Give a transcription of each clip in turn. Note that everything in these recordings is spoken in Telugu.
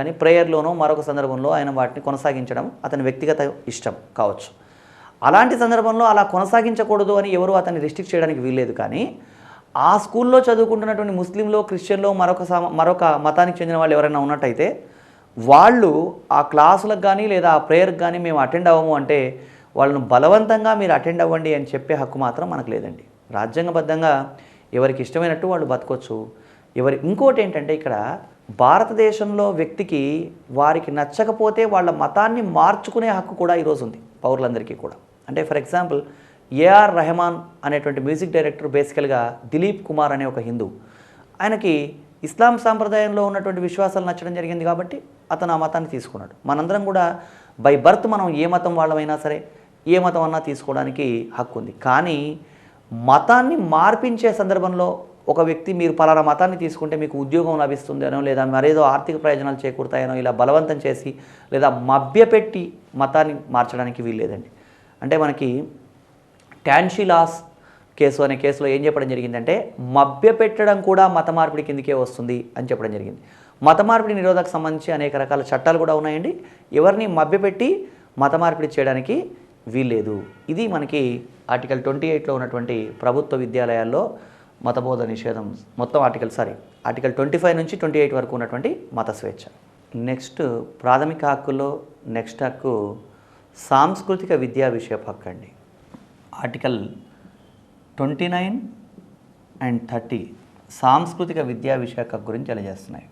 కానీ ప్రేయర్లోనో మరొక సందర్భంలో ఆయన వాటిని కొనసాగించడం అతని వ్యక్తిగత ఇష్టం కావచ్చు. అలాంటి సందర్భంలో అలా కొనసాగించకూడదు అని ఎవరు అతన్ని రిస్ట్రిక్ట్ చేయడానికి వీల్లేదు. కానీ ఆ స్కూల్లో చదువుకుంటున్నటువంటి ముస్లింలో, క్రిస్టియన్లో మరొక మతానికి చెందిన వాళ్ళు ఎవరైనా ఉన్నట్టయితే వాళ్ళు ఆ క్లాసులకు కానీ లేదా ఆ ప్రేయర్కి కానీ మేము అటెండ్ అవ్వము అంటే వాళ్ళను బలవంతంగా మీరు అటెండ్ అవ్వండి అని చెప్పే హక్కు మాత్రం మనకు లేదండి. రాజ్యాంగబద్ధంగా ఎవరికి ఇష్టమైనట్టు వాళ్ళు బతకొచ్చు. ఇంకోటి ఏంటంటే ఇక్కడ భారతదేశంలో వ్యక్తికి వారికి నచ్చకపోతే వాళ్ళ మతాన్ని మార్చుకునే హక్కు కూడా ఈరోజు ఉంది పౌరులందరికీ కూడా. అంటే ఫర్ ఎగ్జాంపుల్ ఏఆర్ రెహమాన్ అనేటువంటి మ్యూజిక్ డైరెక్టర్ బేసికల్గా దిలీప్ కుమార్ అనే ఒక హిందూ. ఆయనకి ఇస్లాం సాంప్రదాయంలో ఉన్నటువంటి విశ్వాసాలు నచ్చడం జరిగింది కాబట్టి అతను ఆ మతాన్ని తీసుకున్నాడు. మనందరం కూడా బై బర్త్ మనం ఏ మతం వాళ్ళమైనా సరే ఏ మతం అన్నా తీసుకోవడానికి హక్కు ఉంది. కానీ మతాన్ని మార్పించే సందర్భంలో ఒక వ్యక్తి మీరు పలానా మతాన్ని తీసుకుంటే మీకు ఉద్యోగం లభిస్తుందనో లేదా మరేదో ఆర్థిక ప్రయోజనాలు చేకూరుతాయనో ఇలా బలవంతం చేసి లేదా మభ్యపెట్టి మతాన్ని మార్చడానికి వీల్లేదండి. అంటే మనకి ట్యాన్షీ లాస్ కేసు అనే కేసులో ఏం చెప్పడం జరిగిందంటే మభ్యపెట్టడం కూడా మత మార్పిడి కిందకే వస్తుంది అని చెప్పడం జరిగింది. మత మార్పిడి నిరోధకు సంబంధించి అనేక రకాల చట్టాలు కూడా ఉన్నాయండి. ఎవరిని మభ్యపెట్టి మత మార్పిడి చేయడానికి వీల్లేదు. ఇది మనకి ఆర్టికల్ 28లో ఉన్నటువంటి ప్రభుత్వ విద్యాలయాల్లో మతబోధ నిషేధం మొత్తం ఆర్టికల్ 25 నుంచి 28 వరకు ఉన్నటువంటి మత స్వేచ్ఛ. నెక్స్ట్ ప్రాథమిక హక్కుల్లో నెక్స్ట్ హక్కు సాంస్కృతిక విద్యా విషయపు హక్కు అండి. ఆర్టికల్ 29 అండ్ 30 సాంస్కృతిక విద్యా విషయ హక్కు గురించి తెలియజేస్తున్నాయి.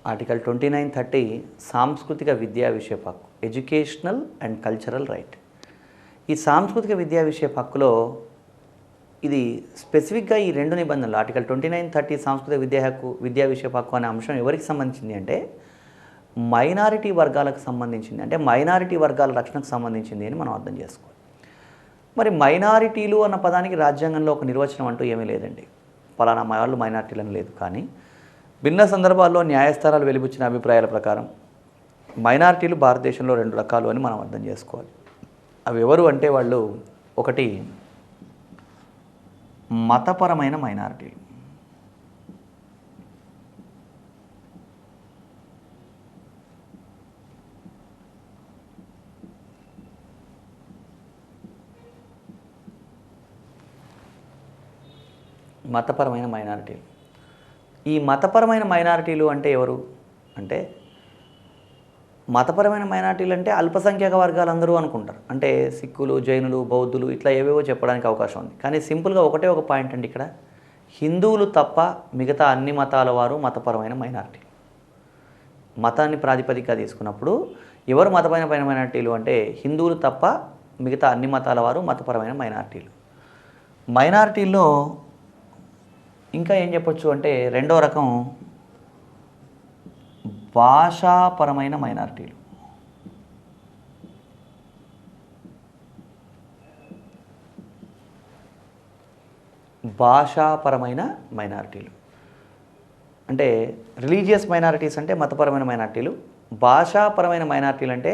ఆర్టికల్ 29, 30 సాంస్కృతిక విద్యా విషయపు హక్కు, ఎడ్యుకేషనల్ అండ్ కల్చరల్ రైట్. ఈ సాంస్కృతిక విద్యా విషయపు హక్కులో ఇది స్పెసిఫిక్గా ఈ రెండు నిబంధనలు ఆర్టికల్ 29, 30 సాంస్కృతిక విద్యా విషయపు హక్కు అనే అంశం ఎవరికి సంబంధించింది అంటే మైనారిటీ వర్గాలకు సంబంధించింది. అంటే మైనారిటీ వర్గాల రక్షణకు సంబంధించింది అని మనం అర్థం చేసుకోవాలి. మరి మైనారిటీలు అన్న పదానికి రాజ్యాంగంలో ఒక నిర్వచనం అంటూ ఏమీ లేదండి. పలానా వాళ్ళు మైనారిటీలను లేదు. కానీ భిన్న సందర్భాల్లో న్యాయస్థానాలు వెలిబుచ్చిన అభిప్రాయాల ప్రకారం మైనారిటీలు భారతదేశంలో 2 రకాలు అని మనం అర్థం చేసుకోవాలి. అవి ఎవరు అంటే వాళ్ళు ఒకటి మతపరమైన మైనారిటీలు, ఈ మతపరమైన మైనారిటీలు అంటే ఎవరు అంటే మతపరమైన మైనారిటీలు అంటే అల్పసంఖ్యాక వర్గాలందరూ అనుకుంటారు. అంటే సిక్కులు, జైనులు, బౌద్ధులు ఇట్లా ఏవేవో చెప్పడానికి అవకాశం ఉంది. కానీ సింపుల్గా ఒక పాయింట్ అండి. ఇక్కడ హిందువులు తప్ప మిగతా అన్ని మతాల వారు మతపరమైన మైనారిటీ. మతాన్ని ప్రాతిపదికగా తీసుకున్నప్పుడు ఎవరు మతపరమైన మైనారిటీలు అంటే హిందువులు తప్ప మిగతా అన్ని మతాల వారు మతపరమైన మైనారిటీలు. మైనారిటీల్లో ఇంకా ఏం చెప్పొచ్చు అంటే రెండో రకం భాషాపరమైన మైనారిటీలు. అంటే రిలీజియస్ మైనారిటీస్ అంటే మతపరమైన మైనారిటీలు, భాషాపరమైన మైనారిటీలు అంటే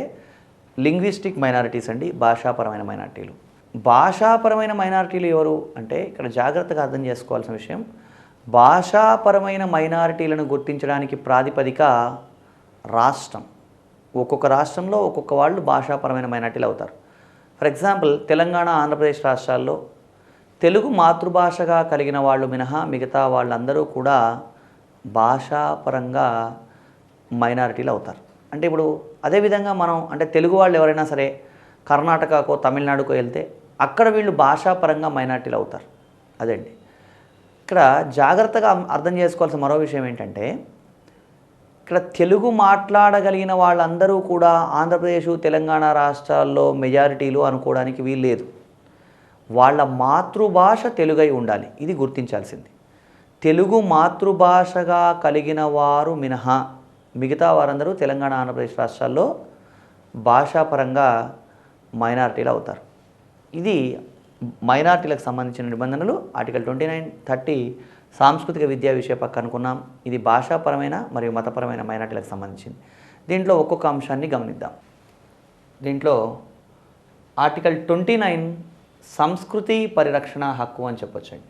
లింగ్విస్టిక్ మైనారిటీస్ అండి. భాషాపరమైన మైనారిటీలు ఎవరు అంటే ఇక్కడ జాగ్రత్తగా అర్థం చేసుకోవాల్సిన విషయం, భాషాపరమైన మైనారిటీలను గుర్తించడానికి ప్రాతిపదిక రాష్ట్రం. ఒక్కొక్క రాష్ట్రంలో ఒక్కొక్క వాళ్ళు భాషాపరమైన మైనారిటీలు అవుతారు. ఫర్ ఎగ్జాంపుల్ తెలంగాణ, ఆంధ్రప్రదేశ్ రాష్ట్రాల్లో తెలుగు మాతృభాషగా కలిగిన వాళ్ళు మినహా మిగతా వాళ్ళందరూ కూడా భాషాపరంగా మైనారిటీలు అవుతారు. అంటే ఇప్పుడు అదేవిధంగా మనం అంటే తెలుగు వాళ్ళు ఎవరైనా సరే కర్ణాటకకో తమిళనాడుకో వెళ్తే అక్కడ వీళ్ళు భాషాపరంగా మైనారిటీలు అవుతారు. అదండి ఇక్కడ జాగ్రత్తగా అర్థం చేసుకోవాల్సిన మరో విషయం ఏంటంటే ఇక్కడ తెలుగు మాట్లాడగలిగిన వాళ్ళందరూ కూడా ఆంధ్రప్రదేశ్, తెలంగాణ రాష్ట్రాల్లో మెజారిటీలు అనుకోవడానికి వీల్లేదు. వాళ్ళ మాతృభాష తెలుగై ఉండాలి. ఇది గుర్తించాల్సింది. తెలుగు మాతృభాషగా కలిగిన వారు మినహా మిగతా వారందరూ తెలంగాణ, ఆంధ్రప్రదేశ్ రాష్ట్రాల్లో భాషాపరంగా మైనారిటీలు అవుతారు. ఇది మైనారిటీలకు సంబంధించిన నిబంధనలు ఆర్టికల్ 29, 30 సాంస్కృతిక విద్యా విషయ పక్క అనుకున్నాం. ఇది భాషాపరమైన మరియు మతపరమైన మైనార్టీలకు సంబంధించింది. దీంట్లో ఒక్కొక్క అంశాన్ని గమనిద్దాం. దీంట్లో ఆర్టికల్ 29 సంస్కృతి పరిరక్షణ హక్కు అని చెప్పొచ్చండి.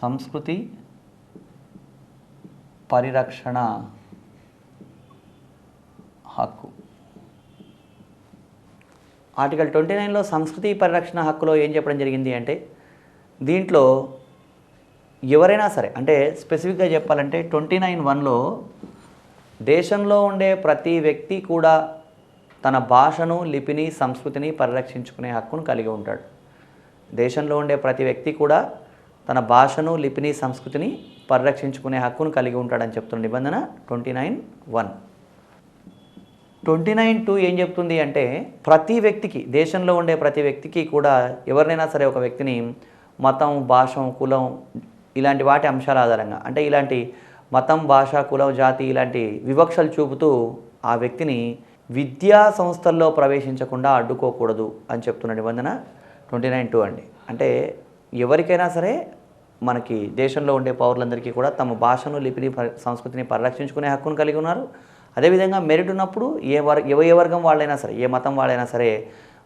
సంస్కృతి పరిరక్షణ హక్కు. ఆర్టికల్ 29లో సంస్కృతి పరిరక్షణ హక్కులో ఏం చెప్పడం జరిగింది అంటే, దీంట్లో ఎవరైనా సరే, అంటే స్పెసిఫిక్గా చెప్పాలంటే 29(1)లో దేశంలో ఉండే ప్రతి వ్యక్తి కూడా తన భాషను, లిపిని, సంస్కృతిని పరిరక్షించుకునే హక్కును కలిగి ఉంటాడు. దేశంలో ఉండే ప్రతి వ్యక్తి కూడా తన భాషను, లిపిని, సంస్కృతిని పరిరక్షించుకునే హక్కును కలిగి ఉంటాడని చెప్తున్న నిబంధన 29(1). 29(2) ఏం చెప్తుంది అంటే, ప్రతి వ్యక్తికి, దేశంలో ఉండే ప్రతి వ్యక్తికి కూడా ఎవరినైనా సరే ఒక వ్యక్తిని మతం, భాష, కులం ఇలాంటి వాటి అంశాల ఆధారంగా, అంటే ఇలాంటి మతం, భాష, కులం, జాతి ఇలాంటి వివక్షలు చూపుతూ ఆ వ్యక్తిని విద్యా సంస్థల్లో ప్రవేశించకుండా అడ్డుకోకూడదు అని చెప్తున్న నిబంధన 29(2) అండి. అంటే ఎవరికైనా సరే మనకి దేశంలో ఉండే పౌరులందరికీ కూడా తమ భాషను, లిపిని, సంస్కృతిని పరిరక్షించుకునే హక్కును కలిగి ఉన్నారు. అదేవిధంగా మెరిట్ ఉన్నప్పుడు ఏ వర్గం వాళ్ళైనా సరే, ఏ మతం వాళ్ళైనా సరే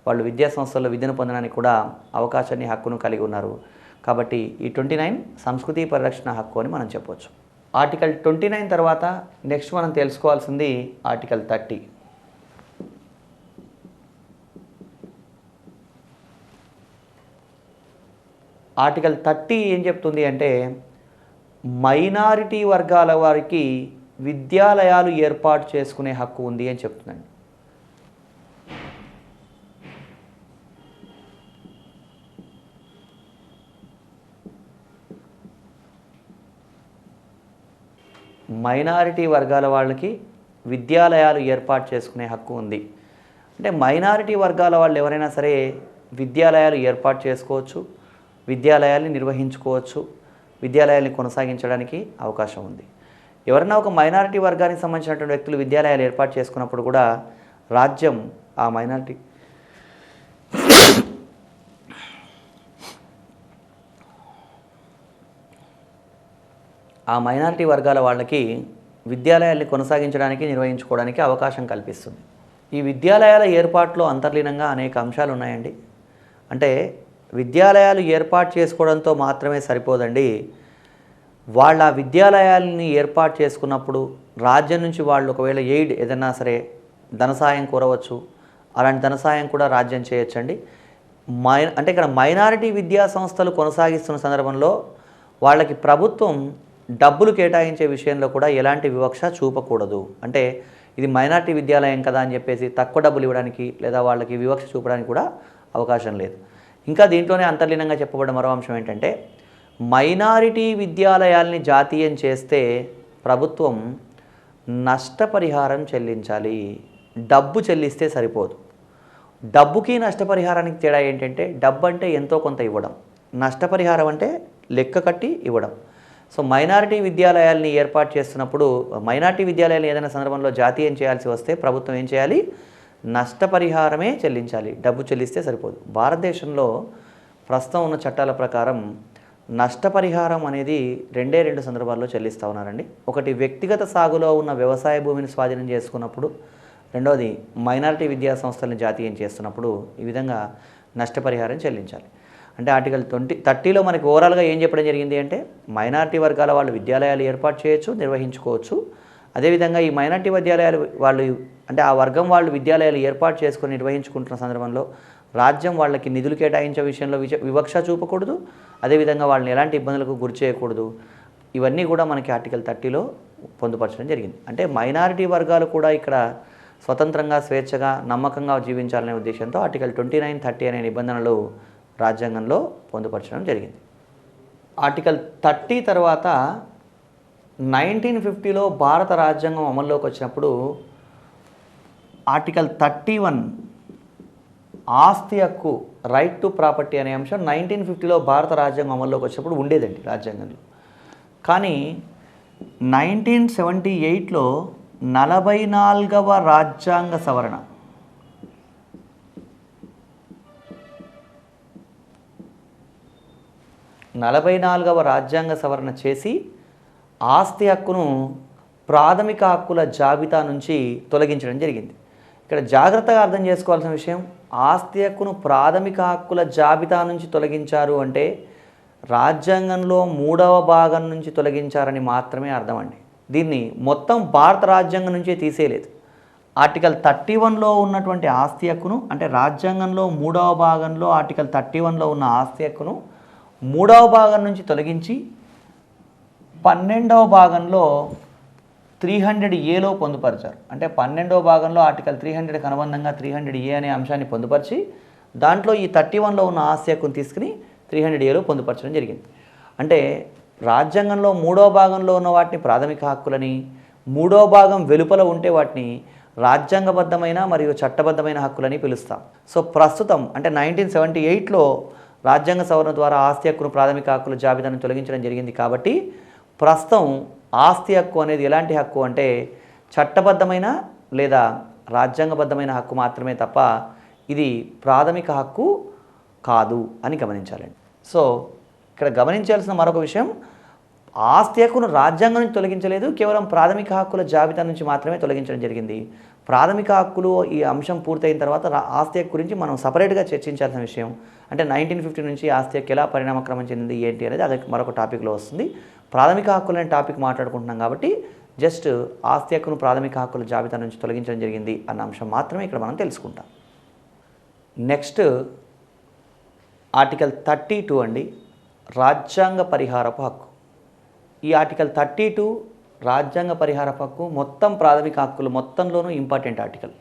వాళ్ళు విద్యా సంస్థల్లో విద్యను పొందడానికి కూడా అవకాశాన్ని, హక్కును కలిగి ఉన్నారు. కాబట్టి ఈ 29 సంస్కృతి పరిరక్షణ హక్కు అని మనం చెప్పవచ్చు. ఆర్టికల్ 29 తర్వాత నెక్స్ట్ మనం తెలుసుకోవాల్సింది ఆర్టికల్ 30. ఆర్టికల్ 30 ఏం చెప్తుంది అంటే, మైనారిటీ వర్గాల వారికి విద్యాలయాలు ఏర్పాటు చేసుకునే హక్కు ఉంది అని చెప్తుందండి. మైనారిటీ వర్గాల వాళ్ళకి విద్యాలయాలు ఏర్పాటు చేసుకునే హక్కు ఉంది. అంటే మైనారిటీ వర్గాల వాళ్ళు ఎవరైనా సరే విద్యాలయాలు ఏర్పాటు చేసుకోవచ్చు, విద్యాలయాల్ని నిర్వహించుకోవచ్చు, విద్యాలయాల్ని కొనసాగించడానికి అవకాశం ఉంది. ఎవరైనా ఒక మైనారిటీ వర్గానికి సంబంధించినటువంటి వ్యక్తులు విద్యాలయాలు ఏర్పాటు చేసుకున్నప్పుడు కూడా రాజ్యం ఆ మైనారిటీ వర్గాల వాళ్ళకి విద్యాలయాల్ని కొనసాగించడానికి, నిర్వహించుకోవడానికి అవకాశం కల్పిస్తుంది. ఈ విద్యాలయాల ఏర్పాటులో అంతర్లీనంగా అనేక అంశాలు ఉన్నాయండి. అంటే విద్యాలయాలు ఏర్పాటు చేసుకోవడంతో మాత్రమే సరిపోదండి. వాళ్ళ విద్యాలయాలని ఏర్పాటు చేసుకున్నప్పుడు రాజ్యం నుంచి వాళ్ళు ఒకవేళ ఎయిడ్ ఏదైనా సరే ధన సాయం కోరవచ్చు. అలాంటి ధన సాయం కూడా రాజ్యం చేయొచ్చండి. అంటే ఇక్కడ మైనారిటీ విద్యా సంస్థలు కొనసాగిస్తున్న సందర్భంలో వాళ్ళకి ప్రభుత్వం డబ్బులు కేటాయించే విషయంలో కూడా ఎలాంటి వివక్ష చూపకూడదు. అంటే ఇది మైనారిటీ విద్యాలయం కదా అని చెప్పేసి తక్కువ డబ్బులు ఇవ్వడానికి లేదా వాళ్ళకి వివక్ష చూపడానికి కూడా అవకాశం లేదు. ఇంకా దీంట్లోనే అంతర్లీనంగా చెప్పబడిన మరో అంశం ఏంటంటే, మైనారిటీ విద్యాలయాల్ని జాతీయం చేస్తే ప్రభుత్వం నష్టపరిహారం చెల్లించాలి. డబ్బు చెల్లిస్తే సరిపోదు. డబ్బుకి నష్టపరిహారానికి తేడా ఏంటంటే, డబ్బు అంటే ఎంతో కొంత ఇవ్వడం, నష్టపరిహారం అంటే లెక్క కట్టి ఇవ్వడం. సో మైనారిటీ విద్యాలయాల్ని ఏర్పాటు చేస్తున్నప్పుడు, మైనారిటీ విద్యాలయాలు ఏదైనా సందర్భంలో జాతీయం చేయాల్సి వస్తే ప్రభుత్వం ఏం చేయాలి? నష్టపరిహారమే చెల్లించాలి, డబ్బు చెల్లిస్తే సరిపోదు. భారతదేశంలో ప్రస్తుతం ఉన్న చట్టాల ప్రకారం నష్టపరిహారం అనేది రెండు సందర్భాల్లో చెల్లిస్తూ ఉన్నారండి. ఒకటి వ్యక్తిగత సాగులో ఉన్న వ్యవసాయ భూమిని స్వాధీనం చేసుకున్నప్పుడు, రెండవది మైనారిటీ విద్యా సంస్థలను జాతీయం చేస్తున్నప్పుడు ఈ విధంగా నష్టపరిహారం చెల్లించాలి. అంటే ఆర్టికల్ 30లో మనకి ఓవరాల్గా ఏం చెప్పడం జరిగింది అంటే, మైనారిటీ వర్గాల వాళ్ళు విద్యాలయాలు ఏర్పాటు చేయొచ్చు, నిర్వహించుకోవచ్చు. అదేవిధంగా ఈ మైనారిటీ విద్యాలయాలు వాళ్ళు, అంటే ఆ వర్గం వాళ్ళు విద్యాలయాలు ఏర్పాటు చేసుకొని నిర్వహించుకుంటున్న సందర్భంలో రాజ్యం వాళ్ళకి నిధులు కేటాయించే విషయంలో వివక్ష చూపకూడదు. అదేవిధంగా వాళ్ళని ఎలాంటి ఇబ్బందులకు గురి చేయకూడదు. ఇవన్నీ కూడా మనకి ఆర్టికల్ 30లో పొందుపరచడం జరిగింది. అంటే మైనారిటీ వర్గాలు కూడా ఇక్కడ స్వతంత్రంగా, స్వేచ్ఛగా, నమ్మకంగా జీవించాలనే ఉద్దేశంతో ఆర్టికల్ 29, 30 అనే నిబంధనలు రాజ్యాంగంలో పొందుపరచడం జరిగింది. ఆర్టికల్ 30 తర్వాత 1950లో భారత రాజ్యాంగం అమల్లోకి వచ్చినప్పుడు ఆర్టికల్ 31 ఆస్తి హక్కు, రైట్ టు ప్రాపర్టీ అనే అంశం 1950లో భారత రాజ్యాంగం అమల్లోకి వచ్చినప్పుడు ఉండేదండి రాజ్యాంగంలో. కానీ 1978లో 44వ రాజ్యాంగ సవరణ, 44వ రాజ్యాంగ సవరణ చేసి ఆస్తి హక్కును ప్రాథమిక హక్కుల జాబితా నుంచి తొలగించడం జరిగింది. ఇక్కడ జాగ్రత్తగా అర్థం చేసుకోవాల్సిన విషయం, ఆస్తి హక్కును ప్రాథమిక హక్కుల జాబితా నుంచి తొలగించారు అంటే రాజ్యాంగంలో 3వ భాగం నుంచి తొలగించారని మాత్రమే అర్థం అండి. దీన్ని మొత్తం భారత రాజ్యాంగం నుంచే తీసేయలేదు. ఆర్టికల్ 31లో ఉన్నటువంటి ఆస్తి హక్కును, అంటే రాజ్యాంగంలో 3వ భాగంలో ఆర్టికల్ 31లో ఉన్న ఆస్తి హక్కును 3వ భాగం నుంచి తొలగించి 12వ భాగంలో 300Aలో పొందుపరిచారు. అంటే 12వ భాగంలో ఆర్టికల్ 300కి అనుబంధంగా 300A అనే అంశాన్ని పొందుపరిచి దాంట్లో ఈ 31లో ఉన్న ఆస్తి హక్కును తీసుకుని 300Aలో పొందుపరచడం జరిగింది. అంటే రాజ్యాంగంలో 3వ భాగంలో ఉన్న వాటిని ప్రాథమిక హక్కులని, 3వ భాగం వెలుపల ఉంటే వాటిని రాజ్యాంగబద్ధమైన మరియు చట్టబద్ధమైన హక్కులని పిలుస్తాం. సో ప్రస్తుతం అంటే 1978లో రాజ్యాంగ సవరణ ద్వారా ఆస్తి హక్కును ప్రాథమిక హక్కుల జాబితాను తొలగించడం జరిగింది. కాబట్టి ప్రస్తుతం ఆస్తి హక్కు అనేది ఎలాంటి హక్కు అంటే చట్టబద్ధమైన లేదా రాజ్యాంగబద్ధమైన హక్కు మాత్రమే తప్ప ఇది ప్రాథమిక హక్కు కాదు అని గమనించాలండి. సో ఇక్కడ గమనించాల్సిన మరొక విషయం, ఆస్తి హక్కును రాజ్యాంగం నుంచి తొలగించలేదు, కేవలం ప్రాథమిక హక్కుల జాబితా నుంచి మాత్రమే తొలగించడం జరిగింది. ప్రాథమిక హక్కులు ఈ అంశం పూర్తయిన తర్వాత ఆస్తి హక్కు గురించి మనం సపరేట్గా చర్చించాల్సిన విషయం. అంటే 1950 నుంచి ఆస్తి హక్కు ఎలా పరిణామక్రమం చెందింది ఏంటి అనేది అది మరొక టాపిక్లో వస్తుంది. ప్రాథమిక హక్కులు అనే టాపిక్ మాట్లాడుకుంటున్నాం కాబట్టి జస్ట్ ఆస్తి హక్కును ప్రాథమిక హక్కుల జాబితా నుంచి తొలగించడం జరిగింది అన్న అంశం మాత్రమే ఇక్కడ మనం తెలుసుకుంటాం. నెక్స్ట్ ఆర్టికల్ 32 అండి, రాజ్యాంగ పరిహారపు హక్కు. ఈ ఆర్టికల్ 32 రాజ్యాంగ పరిహారపు హక్కు మొత్తం ప్రాథమిక హక్కులు మొత్తంలోనూ ఇంపార్టెంట్ ఆర్టికల్.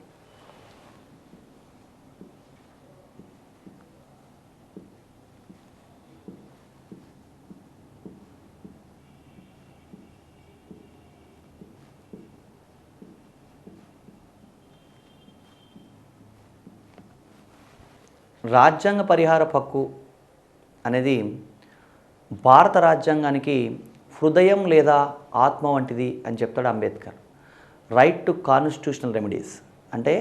రాజ్యాంగ పరిహారపు హక్కు అనేది భారత రాజ్యాంగానికి హృదయం లేదా ఆత్మ వంటిది అని చెప్తాడు Ambedkar. Right to constitutional remedies అంటే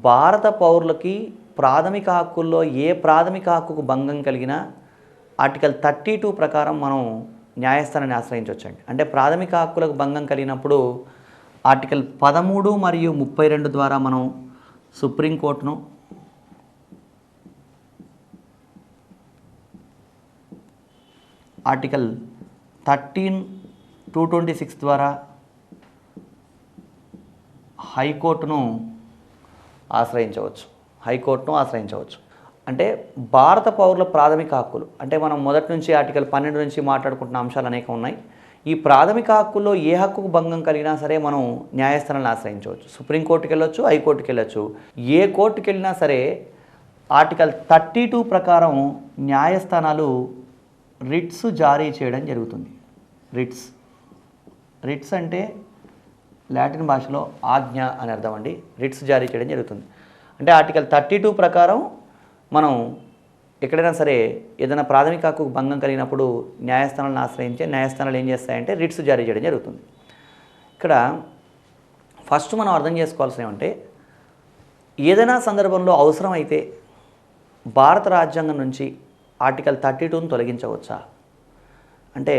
భారత పౌరులకి ప్రాథమిక హక్కుల్లో ఏ ప్రాథమిక హక్కుకు భంగం కలిగినా ఆర్టికల్ 32 ప్రకారం మనం న్యాయస్థానాన్ని ఆశ్రయించవచ్చండి. అంటే ప్రాథమిక హక్కులకు భంగం కలిగినప్పుడు ఆర్టికల్ 13 మరియు 32 ద్వారా మనం సుప్రీంకోర్టును, ఆర్టికల్ 13(226) ద్వారా హైకోర్టును ఆశ్రయించవచ్చు. అంటే భారత పౌరుల ప్రాథమిక హక్కులు అంటే మనం మొదటి నుంచి ఆర్టికల్ 12 నుంచి మాట్లాడుకుంటున్న అంశాలు అనేకం ఉన్నాయి. ఈ ప్రాథమిక హక్కుల్లో ఏ హక్కుకు భంగం కలిగినా సరే మనం న్యాయస్థానాన్ని ఆశ్రయించవచ్చు. సుప్రీంకోర్టుకి వెళ్ళొచ్చు, హైకోర్టుకి వెళ్ళొచ్చు. ఏ కోర్టుకి వెళ్ళినా సరే ఆర్టికల్ 32 ప్రకారం న్యాయస్థానాలు రిట్స్ జారీ చేయడం జరుగుతుంది. రిట్స్ అంటే లాటిన్ భాషలో ఆజ్ఞ అని అర్థం అండి. రిట్స్ జారీ చేయడం జరుగుతుంది. అంటే ఆర్టికల్ 32 ప్రకారం మనం ఎక్కడైనా సరే ఏదైనా ప్రాథమిక హక్కుకు భంగం కలిగినప్పుడు న్యాయస్థానాలను ఆశ్రయించే న్యాయస్థానాలు ఏం చేస్తాయంటే రిట్స్ జారీ చేయడం జరుగుతుంది. ఇక్కడ ఫస్ట్ మనం అర్థం చేసుకోవాల్సిన ఏమంటే ఏదైనా సందర్భంలో అవసరమైతే భారత రాజ్యాంగం నుంచి ఆర్టికల్ 32ను తొలగించవచ్చా అంటే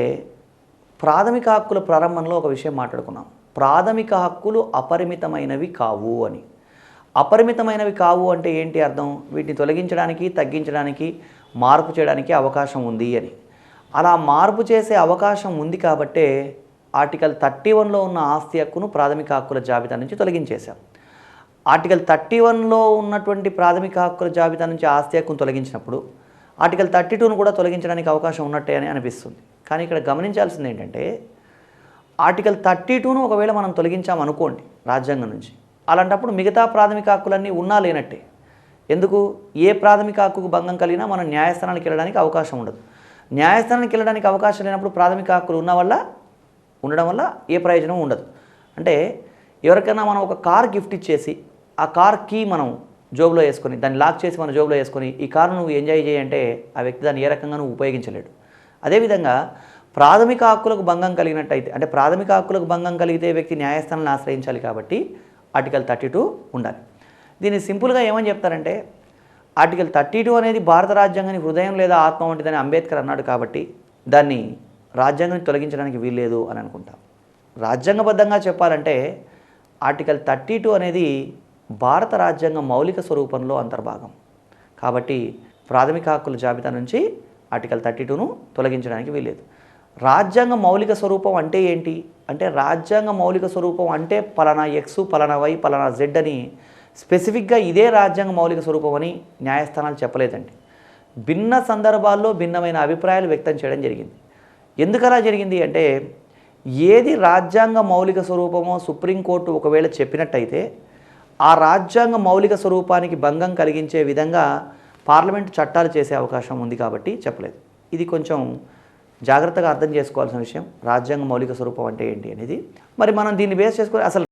ప్రాథమిక హక్కుల ప్రారంభంలో ఒక విషయం మాట్లాడుకున్నాం. ప్రాథమిక హక్కులు అపరిమితమైనవి కావు అని. అపరిమితమైనవి కావు అంటే ఏంటి అర్థం? వీటిని తొలగించడానికి, తగ్గించడానికి, మార్పు చేయడానికి అవకాశం ఉంది అని. అలా మార్పు చేసే అవకాశం ఉంది కాబట్టే ఆర్టికల్ 31లో ఉన్న ఆస్తి హక్కును ప్రాథమిక హక్కుల జాబితా నుంచి తొలగించేశాం. ఆర్టికల్ 31లో ఉన్నటువంటి ప్రాథమిక హక్కుల జాబితా నుంచి ఆస్తి హక్కును తొలగించినప్పుడు ఆర్టికల్ 32ను కూడా తొలగించడానికి అవకాశం ఉన్నట్టే అని అనిపిస్తుంది. కానీ ఇక్కడ గమనించాల్సింది ఏంటంటే ఆర్టికల్ 32ను ఒకవేళ మనం తొలగించామనుకోండి రాజ్యాంగం నుంచి, అలాంటప్పుడు మిగతా ప్రాథమిక హక్కులన్నీ ఉన్నా లేనట్టే. ఎందుకు? ఏ ప్రాథమిక హక్కుకు భంగం కలిగినా మనం న్యాయస్థానానికి వెళ్ళడానికి అవకాశం ఉండదు. న్యాయస్థానానికి వెళ్ళడానికి అవకాశం లేనప్పుడు ప్రాథమిక హక్కులు ఉండడం వల్ల ఏ ప్రయోజనం ఉండదు. అంటే ఎవరికైనా మనం ఒక కార్ గిఫ్ట్ ఇచ్చేసి ఆ కార్ కీ మనం జోబులో వేసుకొని దాన్ని లాక్ చేసి మన జోబులో వేసుకొని ఈ కారు నువ్వు ఎంజాయ్ చేయంటే ఆ వ్యక్తి దాన్ని ఏ రకంగా నువ్వు ఉపయోగించలేడు. అదేవిధంగా ప్రాథమిక హక్కులకు భంగం కలిగినట్టయితే అంటే ప్రాథమిక హక్కులకు భంగం కలిగితే వ్యక్తి న్యాయస్థానాన్ని ఆశ్రయించాలి కాబట్టి ఆర్టికల్ 32 ఉండాలి. దీన్ని సింపుల్గా ఏమని చెప్తారంటే ఆర్టికల్ 32 అనేది భారత రాజ్యాంగాన్ని హృదయం లేదా ఆత్మ వంటిదని అంబేద్కర్ అన్నాడు కాబట్టి దాన్ని రాజ్యాంగాన్ని తొలగించడానికి వీల్లేదు అని అనుకుంటాం. రాజ్యాంగబద్ధంగా చెప్పాలంటే ఆర్టికల్ 32 అనేది భారత రాజ్యాంగం మౌలిక స్వరూపంలో అంతర్భాగం. కాబట్టి ప్రాథమిక హక్కుల జాబితా నుంచి ఆర్టికల్ 32ను తొలగించడానికి వీల్లేదు. రాజ్యాంగ మౌలిక స్వరూపం అంటే ఏంటి అంటే రాజ్యాంగ మౌలిక స్వరూపం అంటే పలానా ఎక్స్ పలానా వై పలానా జెడ్ అని స్పెసిఫిక్గా ఇదే రాజ్యాంగ మౌలిక స్వరూపం అని న్యాయస్థానాలు చెప్పలేదండి. భిన్న సందర్భాల్లో భిన్నమైన అభిప్రాయాలు వ్యక్తం చేయడం జరిగింది. ఎందుకు అలా జరిగింది అంటే ఏది రాజ్యాంగ మౌలిక స్వరూపమో సుప్రీంకోర్టు ఒకవేళ చెప్పినట్టయితే ఆ రాజ్యాంగ మౌలిక స్వరూపానికి భంగం కలిగించే విధంగా పార్లమెంటు చట్టాలు చేసే అవకాశం ఉంది కాబట్టి చెప్పలేదు. ఇది కొంచెం జాగ్రత్తగా అర్థం చేసుకోవాల్సిన విషయం. రాజ్యాంగ మౌలిక స్వరూపం అంటే ఏంటి అనేది మరి మనం దీన్ని బేస్ చేసుకొని అసలు